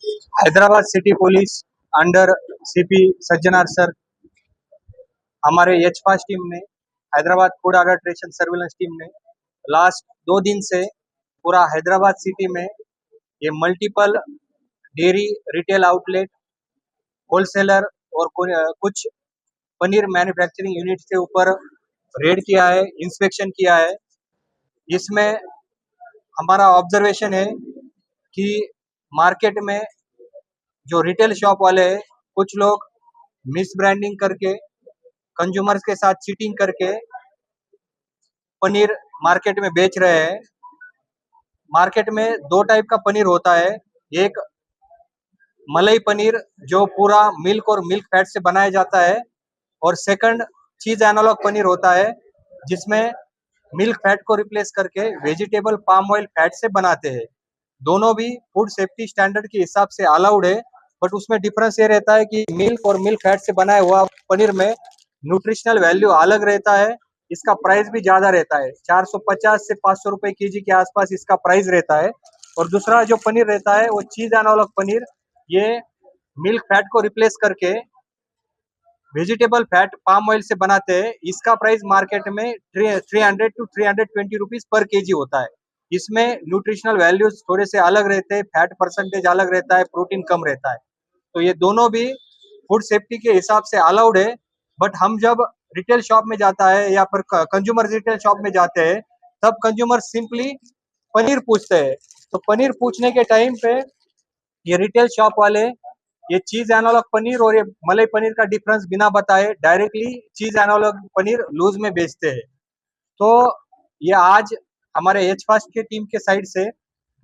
Hyderabad city police under CP Sajjanar sir, हमारे H fast team ने, Hyderabad food adulteration surveillance team ने last 2 दिन से पूरा हैदराबाद सिटी में ये multiple dairy retail outlet, wholesaler और कुछ पनीर मैन्युफैक्चरिंग यूनिट के ऊपर रेड किया है, इंस्पेक्शन किया है। इसमें हमारा ऑब्जर्वेशन है कि मार्केट में जो रिटेल शॉप वाले हैं, कुछ लोग मिस ब्रांडिंग करके, कंज्यूमर्स के साथ चीटिंग करके पनीर मार्केट में बेच रहे हैं। मार्केट में 2 टाइप का पनीर होता है। एक मलाई पनीर जो पूरा मिल्क और मिल्क फैट से बनाया जाता है, और सेकंड चीज एनालॉग पनीर होता है जिसमें मिल्क फैट को रिप्लेस करके वेजिटेबल पाम ऑयल फैट से बनाते हैं। दोनों भी फूड सेफ्टी स्टैंडर्ड के हिसाब से अलाउड है, बट उसमें डिफरेंस ये रहता है कि मिल्क और मिल्क फैट से बनाया हुआ पनीर में न्यूट्रिशनल वैल्यू अलग रहता है, इसका प्राइस भी ज्यादा रहता है, 450 से 500 रुपए केजी के आसपास इसका प्राइस रहता है। और दूसरा जो पनीर रहता है वो चीज एनालॉग पनीर, ये मिल्क फैट को रिप्लेस करके वेजिटेबल फैट पाम ऑयल से बनाते हैं। इसका प्राइस मार्केट में 300 टू 320 रुपीज पर केजी होता है। इसमें न्यूट्रिशनल वैल्यूज थोड़े से अलग रहते हैं, फैट परसेंटेज अलग रहता है, प्रोटीन कम रहता है। तो ये दोनों भी फूड सेफ्टी के हिसाब से अलाउड है। बट हम जब रिटेल शॉप में जाता है या फिर कंज्यूमर रिटेल शॉप में जाते हैं, तब कंज्यूमर सिंपली पनीर पूछते हैं। तो पनीर पूछने के टाइम पे ये रिटेल शॉप वाले ये चीज एनालॉग पनीर और ये मलाई पनीर का डिफरेंस बिना बताए डायरेक्टली चीज एनालॉग पनीर लूज में बेचते हैं। तो ये आज हमारे एच फास्ट के टीम के साइड से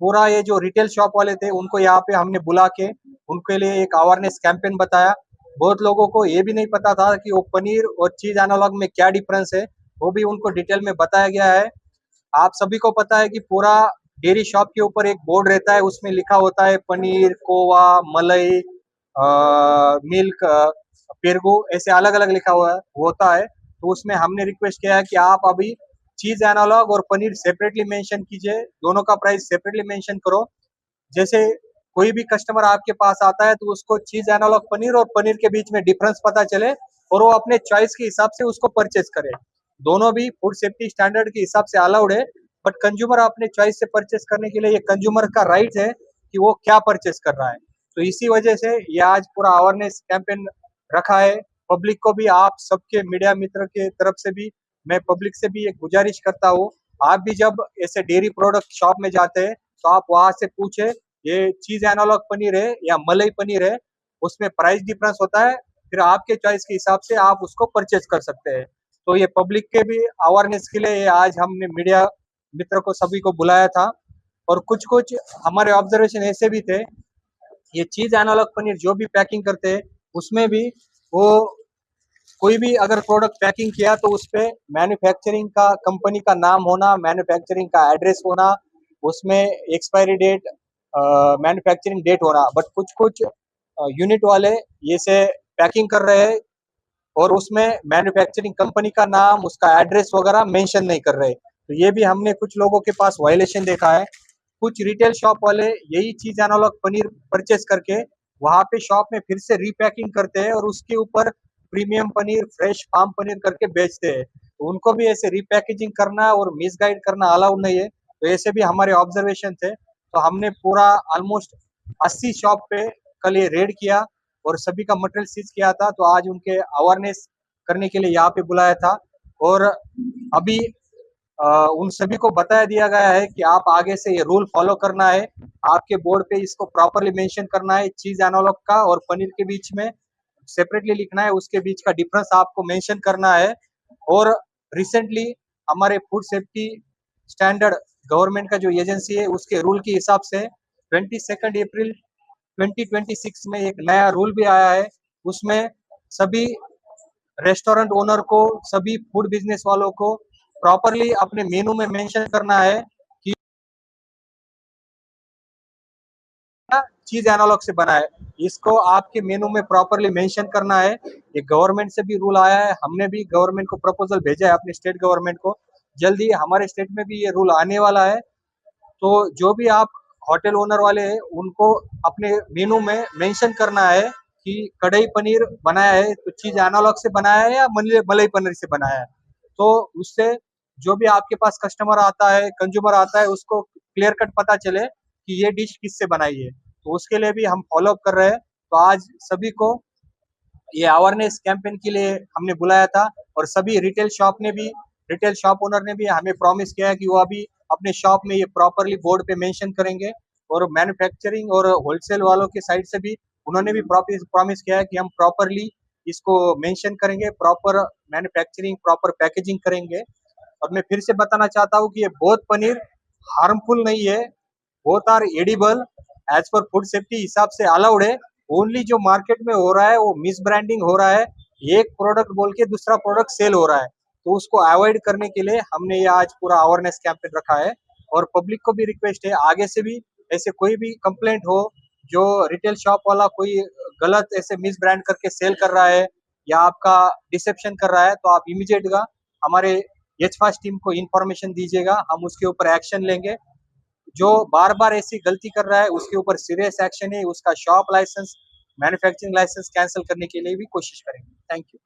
पूरा ये जो रिटेल शॉप वाले थे उनको यहाँ पे हमने बुला के उनके लिए एक अवेयरनेस कैंपेन बताया। बहुत लोगों को ये भी नहीं पता था कि वो पनीर और चीज एनालॉग में क्या डिफरेंस है, वो भी उनको डिटेल में बताया गया है। आप सभी को पता है कि पूरा डेयरी शॉप के ऊपर एक बोर्ड रहता है, उसमें लिखा होता है पनीर, खोवा, मलाई, मिल्क, पेरगो, ऐसे अलग अलग लिखा हुआ होता है। तो उसमें हमने रिक्वेस्ट किया है कि आप अभी चीज एनालॉग और पनीर सेपरेटली मेंशन कीजिए, दोनों का प्राइस सेपरेटली मेंशन करो। जैसे कोई भी कस्टमर आपके पास आता है तो उसको चीज एनालॉग पनीर और पनीर के बीच में डिफरेंस पता चले और वो अपने चॉइस के हिसाब से उसको परचेज करे। दोनों भी फूड सेफ्टी स्टैंडर्ड के हिसाब से अलाउड है, बट कंज्यूमर अपने चॉइस से परचेज करने के लिए ये कंज्यूमर का राइट है कि वो क्या परचेज कर रहा है। तो इसी वजह से ये आज पूरा अवेयरनेस कैंपेन रखा है। पब्लिक को भी, आप सबके मीडिया मित्र के तरफ से भी मैं पब्लिक से भी एक गुजारिश करता हूँ, आप भी जब ऐसे डेयरी प्रोडक्ट शॉप में जाते हैं तो आप वहां से पूछे ये चीज एनालॉग पनीर है या मलाई पनीर है, उसमें प्राइस डिफरेंस होता है, फिर आपके चॉइस के हिसाब से आप उसको परचेज कर सकते हैं। तो ये पब्लिक के भी अवेयरनेस के लिए आज हमने मीडिया मित्र को सभी को बुलाया था। और कुछ कुछ हमारे ऑब्जर्वेशन ऐसे भी थे, ये चीज एनालॉग पनीर जो भी पैकिंग करते हैं उसमें भी वो कोई भी अगर प्रोडक्ट पैकिंग किया तो उस पे मैन्युफैक्चरिंग का कंपनी का नाम होना, मैन्युफैक्चरिंग का एड्रेस होना, उसमें एक्सपायरी डेट, मैन्युफैक्चरिंग डेट होना। बट कुछ कुछ यूनिट वाले ये से पैकिंग कर रहे हैं और उसमें मैन्युफैक्चरिंग कंपनी का नाम, उसका एड्रेस वगैरह मेंशन नहीं कर रहे। तो ये भी हमने कुछ लोगों के पास वायलेशन देखा है। कुछ रिटेल शॉप वाले यही चीज एनालॉग पनीर परचेस करके वहां पे शॉप में फिर से रीपैकिंग करते हैं और उसके ऊपर प्रीमियम पनीर, फ्रेश फार्म पनीर करके बेचते हैं। तो उनको भी ऐसे रीपैकेजिंग करना और मिसगाइड करना अलाउड नहीं है। तो ऐसे भी हमारे ऑब्जर्वेशन थे। तो हमने पूरा ऑलमोस्ट 80 शॉप पे कल ये रेड किया और सभी का मटेरियल सीज किया था। तो आज उनके अवेयरनेस करने के लिए यहाँ पे बुलाया था। और अभी उन सभी को बताया दिया गया है कि आप आगे से ये रूल फॉलो करना है, आपके बोर्ड पे इसको प्रॉपरली मेंशन करना है, चीज एनालॉग का और पनीर के बीच में सेपरेटली लिखना है, उसके बीच का डिफरेंस आपको मेंशन करना है। और रिसेंटली हमारे फूड सेफ्टी स्टैंडर्ड गवर्नमेंट का जो एजेंसी है उसके रूल के हिसाब से 22 अप्रैल 2026 में एक नया रूल भी आया है। उसमें सभी रेस्टोरेंट ओनर को, सभी फूड बिजनेस वालों को प्रॉपरली अपने मेनू में मेंशन करना है कि चीज एनालॉग से बना है, इसको आपके मेनू में प्रॉपरली मेंशन करना है। ये गवर्नमेंट से भी रूल आया है, हमने भी गवर्नमेंट को प्रपोजल भेजा है, अपने स्टेट गवर्नमेंट को। जल्दी हमारे स्टेट में भी ये रूल आने वाला है। तो जो भी आप होटल ओनर वाले हैं, उनको अपने मेनू में मेंशन करना है कि कढ़ाई पनीर बनाया है तो चीज एनालॉग से बनाया है या मलाई पनीर से बनाया है। तो उससे जो भी आपके पास कस्टमर आता है, कंज्यूमर आता है, उसको क्लियर कट पता चले कि ये डिश किससे बनाई है। तो उसके लिए भी हम फॉलो अप कर रहे हैं। तो आज सभी को ये अवेयरनेस कैंपेन के लिए हमने बुलाया था, और सभी रिटेल शॉप ओनर ने भी हमें प्रॉमिस किया है कि वो अभी अपने शॉप में ये प्रॉपरली बोर्ड पे मेंशन करेंगे, और मैन्युफैक्चरिंग और होलसेल वालों के साइड से भी उन्होंने भी प्रॉमिस किया है कि हम प्रॉपरली इसको मेंशन करेंगे, प्रॉपर मैन्युफैक्चरिंग, प्रॉपर पैकेजिंग करेंगे। और मैं फिर से बताना चाहता हूँ कि ये बहुत पनीर हार्मफुल नहीं है, बोथ आर एडिबल, एज पर फूड सेफ्टी हिसाब से अलाउड है। ओनली जो मार्केट में हो रहा है वो मिस ब्रांडिंग हो रहा है, एक प्रोडक्ट बोल के दूसरा प्रोडक्ट सेल हो रहा है। तो उसको अवॉइड करने के लिए हमने ये आज पूरा अवेयरनेस कैंपेन रखा है। और पब्लिक को भी रिक्वेस्ट है, आगे से भी ऐसे कोई भी कंप्लेंट हो, जो रिटेल शॉप वाला कोई गलत ऐसे मिस ब्रांड करके सेल कर रहा है या आपका डिसेप्शन कर रहा है, तो आप इमीडिएट हमारे एच फास्ट टीम को इन्फॉर्मेशन दीजिएगा, हम उसके ऊपर एक्शन लेंगे। जो बार बार ऐसी गलती कर रहा है उसके ऊपर सीरियस एक्शन है, उसका shop licence, manufacturing licence cancel करने के लिए भी कोशिश करेंगे। Thank you.